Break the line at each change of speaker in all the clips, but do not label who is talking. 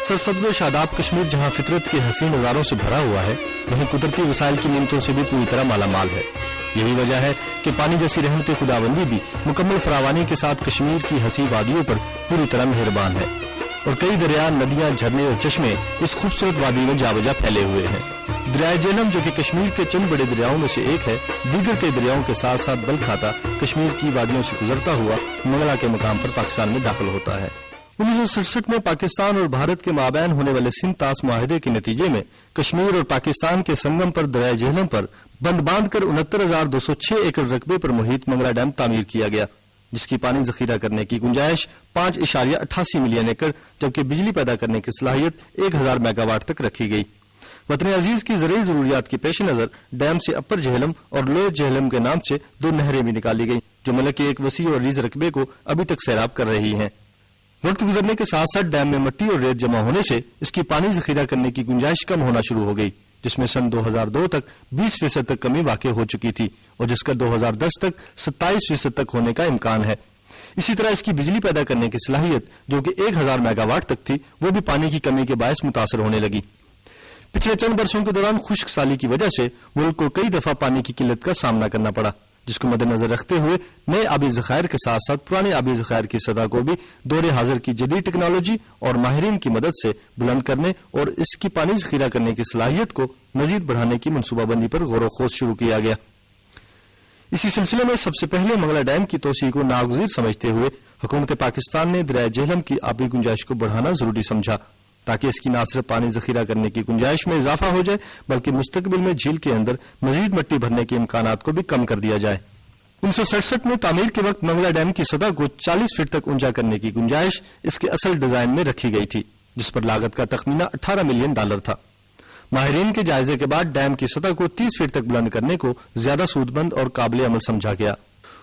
सरसब्ज و शादाब कश्मीर जहां फितरत के हसीन नज़ारों से भरा हुआ है, वहीं कुदरती वसाइल की नियमतों से भी पूरी तरह मालामाल है। यही वजह है कि पानी जैसी रहमत खुदाबंदी भी मुकम्मल फरावानी के साथ कश्मीर की हसी वादियों पर पूरी तरह मेहरबान है और कई दरिया, नदियां, झरने और चश्मे इस खूबसूरत वादी में जावजा फैले हुए हैं। दरिया झेलम, जो कि कश्मीर के चंद बड़े दरियाओं में से एक है, दीगर कई दरियाओं के साथ साथ बल खाता कश्मीर की वादियों से गुजरता हुआ मंगला के मकाम पर पाकिस्तान में दाखिल होता है। 1967 में पाकिस्तान और भारत के माबैन होने वाले सिंध तास मुआहदे के नतीजे में कश्मीर और पाकिस्तान के संगम पर दरिया झेलम पर बंद बांधकर 69,206 एकड़ रकबे पर मुहित मंगला डैम तामीर किया गया, जिसकी पानी जखीरा करने की गुंजाइश 5.88 मिलियन एकड़ जबकि बिजली पैदा करने की सलाहियत 1000 मेगावाट तक रखी गई। वतन अजीज की ज़रूरी ज़रूरियात के पेश नज़र डैम से अपर झेलम और लोअर झेलम के नाम से 2 नहरें भी निकाली गई, जो मुल्क के एक वसी और रीज रकबे को अभी तक सैराब कर रही हैं। वक्त गुजरने के साथ साथ डैम में मिट्टी और रेत जमा होने से इसकी पानी जखीरा करने की गुंजाइश कम होना शुरू हो गई, जिसमें सन 2002 तक 20% तक कमी वाक़ई हो चुकी थी और जिसका 2010 तक 27% तक होने का इम्कान है। इसी तरह इसकी बिजली पैदा करने की सलाहियत, जो कि 1000 मेगावाट तक थी, वो भी पानी की कमी के बायस मुतासर होने लगी। पिछले चंद बरसों के दौरान खुश्क साली की वजह से मुल्क को कई दफा पानी की किल्लत का सामना करना पड़ा, जिसको मद्देनजर रखते हुए नए आबी ज़खायर के साथ साथ पुराने आबी ज़खायर की सतह को भी दौरे हाजिर की जदीद टेक्नोलॉजी और माहिरीन की मदद से बुलंद करने और इसकी पानी ज़खीरा करने की सलाहियत को मजीद बढ़ाने की मनसूबाबंदी पर गौर व खोज शुरू किया गया। इसी सिलसिले में सबसे पहले मंगला डैम की तोसी को नागुज़ीर समझते हुए हुकूमत पाकिस्तान ने दरिया झेलम की आबी गुंजाइश को बढ़ाना जरूरी समझा, ताकि इसकी न सिर्फ पानी जखीरा करने की गुंजाइश में इजाफा हो जाए बल्कि मुस्तकबिल में झील के अंदर मजीद मिट्टी भरने के इम्कानात को भी कम कर दिया जाए। 1967 में तामीर के वक्त मंगला डैम की सतह को 40 फीट तक ऊंचा करने की गुंजाइश इसके असल डिजाइन में रखी गई थी, जिस पर लागत का तखमीना $18 मिलियन था। माहिरीन के जायजे के बाद डैम की सतह को 30 फीट तक बुलंद करने को ज्यादा सूदमंद और काबिल अमल समझा गया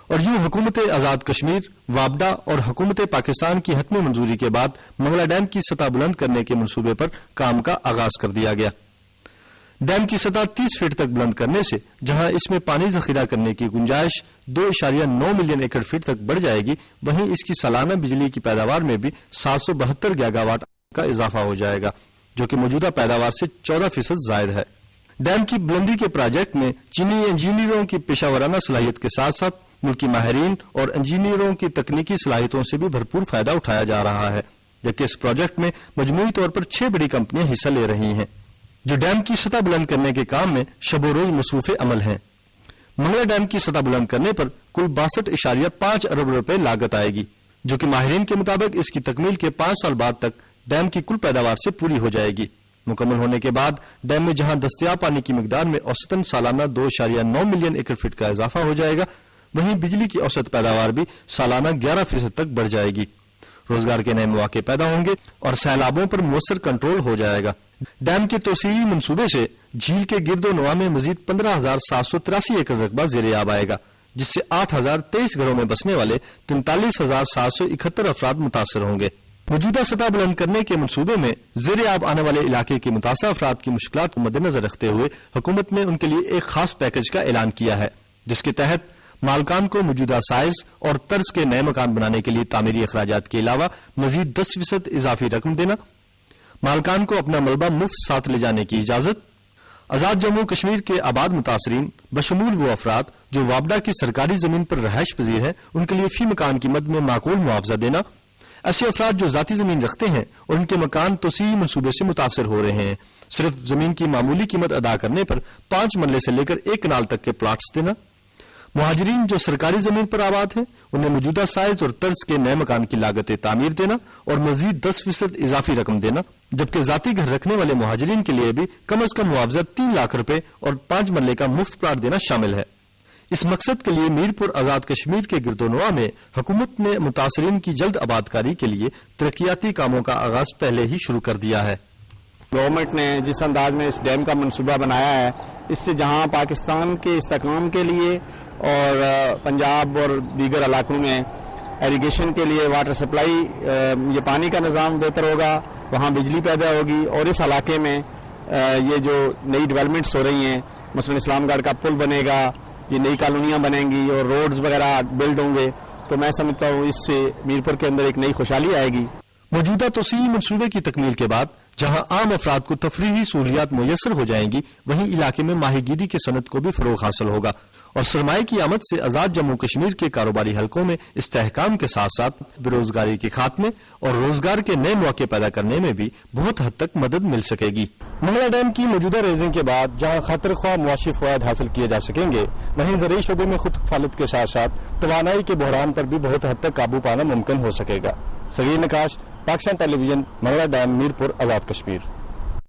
और यूं हुकूमत आजाद कश्मीर, वापडा और हुकूमत पाकिस्तान की हतमी मंजूरी के बाद मंगला डैम की सतह बुलंद करने के मंसूबे पर काम का आगाज कर दिया गया। डैम की सतह 30 फीट तक बुलंद करने से जहां इसमें पानी जखीरा करने की गुंजाइश 2.9 मिलियन एकड़ फीट तक बढ़ जाएगी, वहीं इसकी सालाना बिजली की पैदावार में भी 772 गीगावाट का इजाफा हो जाएगा, जो कि मौजूदा पैदावार से 14% जायद है। डैम की बुलंदी के प्रोजेक्ट में चीनी इंजीनियरों की पेशावराना सलाहियत के साथ साथ मुल्की माहिरीन और इंजीनियरों की तकनीकी सलाहियतों से भी भरपूर फायदा उठाया जा रहा है, जबकि इस प्रोजेक्ट में मजमूई तौर पर 6 बड़ी कंपनियां हिस्सा ले रही हैं, जो डैम की सतह बुलंद करने के काम में शबो रोज मसरूफ अमल हैं। मंगला डैम की सतह बुलंद करने पर कुल 62.5 अरब रुपए लागत आएगी, जो कि माहिरीन के मुताबिक इसकी तकमील के 5 साल बाद तक डैम की कुल पैदावार से पूरी हो जाएगी। मुकम्मल होने के बाद डैम में जहां दस्तयाब पानी की मिकदार में औसतन सालाना 2.9 मिलियन एकड़ फीट का इजाफा हो जाएगा, वहीं बिजली की औसत पैदावार भी सालाना 11% तक बढ़ जाएगी। रोजगार के नए मौके पैदा होंगे और सैलाबों पर मुअस्सर कंट्रोल हो जाएगा। डैम के तोसीई मंसूबे से झील के गिरदो नवा में मजीद 15,783 एकड़ रकबा ज़ेर-ए-आब आएगा, जिससे 8,023 घरों में बसने वाले 43,771 अफराद मुतासर होंगे। मौजूदा सतह बुलंद करने के मंसूबे में ज़ेर-ए-आब आने वाले इलाके के मुतासर अफराद की मुश्किलात को मद्देनजर रखते हुए हुकूमत ने उनके लिए एक खास पैकेज का ऐलान किया है, जिसके तहत मालकान को मौजूदा साइज और तर्ज के नए मकान बनाने के लिए तामीरी अखराजात के अलावा मजीद 10% इजाफी रकम देना, मालकान को अपना मलबा मुफ्त साथ ले जाने की इजाजत, आजाद जम्मू कश्मीर के आबाद मुतासरीन बशमूल वो अफराद जो वापडा की सरकारी जमीन पर रहायश पजीर हैं, उनके लिए फी मकान कीमत में माकूल मुआवजा देना, ऐसे अफराद जो जाती जमीन रखते हैं और उनके मकान तोसी मंसूबे से मुतासर हो रहे हैं, सिर्फ जमीन की मामूली कीमत अदा करने पर 5 मरले से लेकर 1 कनाल तक के प्लाट्स देना, मुहाजिरीन जो सरकारी जमीन पर आबाद हैं उन्हें मौजूदा साइज और तर्ज के नए मकान की लागत तामीर देना और मजीद 10% इजाफी रकम देना, जबकि जाती घर रखने वाले मुहाजिरीन के लिए भी कम अज कम मुआवजा 3 लाख रुपए और 5 मरले का मुफ्त प्लाट देना शामिल है। इस मकसद के लिए मीरपुर आजाद कश्मीर के गिरदोनवा में हुकूमत ने मुतासरीन की जल्द आबादकारी के लिए तरक्याती कामों का आगाज पहले ही शुरू कर दिया है।
गवर्नमेंट ने जिस अंदाज में इस डैम का मनसूबा बनाया है, इससे जहां पाकिस्तान के इस्तेहकाम के लिए और पंजाब और दीगर इलाकों में एरीगेशन के लिए वाटर सप्लाई, ये पानी का निज़ाम बेहतर होगा, वहाँ बिजली पैदा होगी और इस इलाके में ये जो नई डेवलपमेंट्स हो रही हैं, मसलन इस्लामगढ़ का पुल बनेगा, ये नई कॉलोनियाँ बनेंगी और रोड्स वगैरह बिल्ड होंगे, तो मैं समझता हूँ इससे मीरपुर के अंदर एक नई खुशहाली आएगी।
موجودہ توسیعی منصوبے کی تکمیل کے بعد جہاں عام افراد کو تفریحی سہولیات میسر ہو جائیں گی، وہیں علاقے میں ماہی گیری کی صنعت کو بھی فروغ حاصل ہوگا اور سرمایہ کی آمد سے آزاد جموں کشمیر کے کاروباری حلقوں میں استحکام کے ساتھ ساتھ بے روزگاری کے خاتمے اور روزگار کے نئے مواقع پیدا کرنے میں بھی بہت حد تک مدد مل سکے گی۔ منگلا ڈیم کی موجودہ ریزنگ کے بعد جہاں خاطر خواہ معاشی فوائد حاصل کیے جا سکیں گے، وہیں زرعی شعبے میں خود کفالت کے ساتھ ساتھ توانائی کے بحران پر بھی بہت حد تک قابو پانا ممکن ہو سکے گا۔ صغیر نقاش، پاکستان ٹیلی ویژن، منگلا ڈیم، میرپور، آزاد کشمیر۔